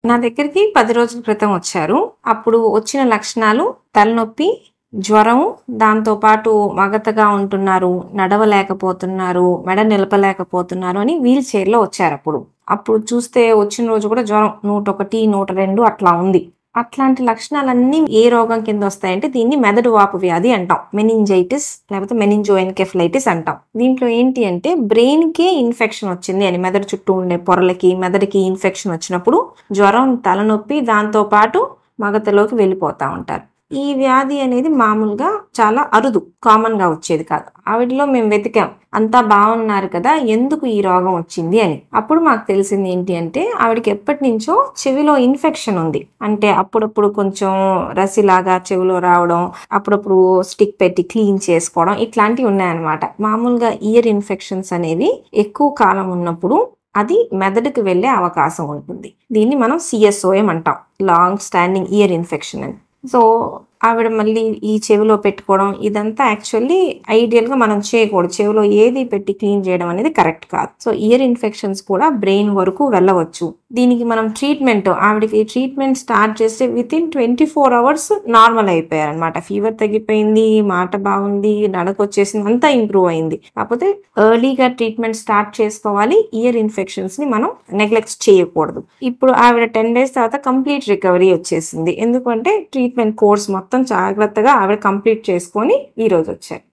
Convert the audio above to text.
నా దగ్గరికి 10 రోజుల క్రితం వచ్చారు. అప్పుడు వచ్చిన లక్షణాలు తలనొప్పి, జ్వరం, దాంతో పాటు మగతగా ఉంటున్నారు, నడవలేకపోతున్నారు, మెడ నిలపలేకపోతున్నారు అని వీల్ చైర్‌లో వచ్చారప్పుడు. అప్పుడు చూస్తే వచ్చిన రోజు కూడా జ్వరం 101, 102 అట్లా ఉంది. అట్లాంటి లక్షణాలన్నీ ఏ రోగం కింద వస్తాయంటే దీన్ని మెదడు వాపు వ్యాధి అంటాం. మెనింజైటిస్ లేకపోతే మెనింజోఎన్కెఫలైటిస్ అంటాం. దీంట్లో ఏంటి అంటే బ్రెయిన్‌కే ఇన్ఫెక్షన్ వచ్చింది అని, మెదడు చుట్టూ ఉండే పొరలకి, మెదడుకి ఇన్ఫెక్షన్ వచ్చినప్పుడు జ్వరం, తలనొప్పి, దాంతో పాటు మగతలోకి వెళ్ళిపోతా ఉంటారు. ఈ వ్యాధి అనేది మామూలుగా చాలా అరుదు, కామన్ గా వచ్చేది కాదు. ఆవిడలో మేము వెతికాం, అంతా బాగున్నారు కదా, ఎందుకు ఈ రోగం వచ్చింది అని. అప్పుడు మాకు తెలిసింది ఏంటి అంటే ఆవిడకి ఎప్పటి నుంచో చెవిలో ఇన్ఫెక్షన్ ఉంది. అంటే అప్పుడప్పుడు కొంచెం రసిలాగా చెవిలో రావడం, అప్పుడప్పుడు స్టిక్ పెట్టి క్లీన్ చేసుకోవడం, ఇట్లాంటివి ఉన్నాయన్నమాట. మామూలుగా ఇయర్ ఇన్ఫెక్షన్స్ అనేవి ఎక్కువ కాలం ఉన్నప్పుడు అది మెదడుకు వెళ్లే అవకాశం ఉంటుంది. దీన్ని మనం సిఎస్ఓఎం అంటాం, లాంగ్ స్టాండింగ్ ఇయర్ ఇన్ఫెక్షన్ అని. సో ఆవిడ మళ్ళీ ఈ చెవిలో పెట్టుకోవడం ఇదంతా యాక్చువల్లీ ఐడియల్గా మనం చేయకూడదు. చెవిలో ఏది పెట్టి క్లీన్ చేయడం అనేది కరెక్ట్ కాదు. సో ఇయర్ ఇన్ఫెక్షన్స్ కూడా బ్రెయిన్ వరకు వెళ్ళవచ్చు. దీనికి మనం ఆవిడకి ట్రీట్మెంట్ స్టార్ట్ చేస్తే వితిన్ 24 hours నార్మల్ అయిపోయారు అనమాట. ఫీవర్ తగ్గిపోయింది, మాట బాగుంది, నడకొచ్చేసింది, అంతా ఇంప్రూవ్ అయింది. కాకపోతే ఎర్లీగా ట్రీట్మెంట్ స్టార్ట్ చేసుకోవాలి. ఇయర్ ఇన్ఫెక్షన్స్ ని మనం నెగ్లెక్ట్ చేయకూడదు. ఇప్పుడు ఆవిడ 10 days తర్వాత కంప్లీట్ రికవరీ వచ్చేసింది. ఎందుకంటే ట్రీట్మెంట్ కోర్స్ మొత్తం జాగ్రత్తగా ఆవిడ కంప్లీట్ చేసుకొని ఈ రోజు వచ్చారు.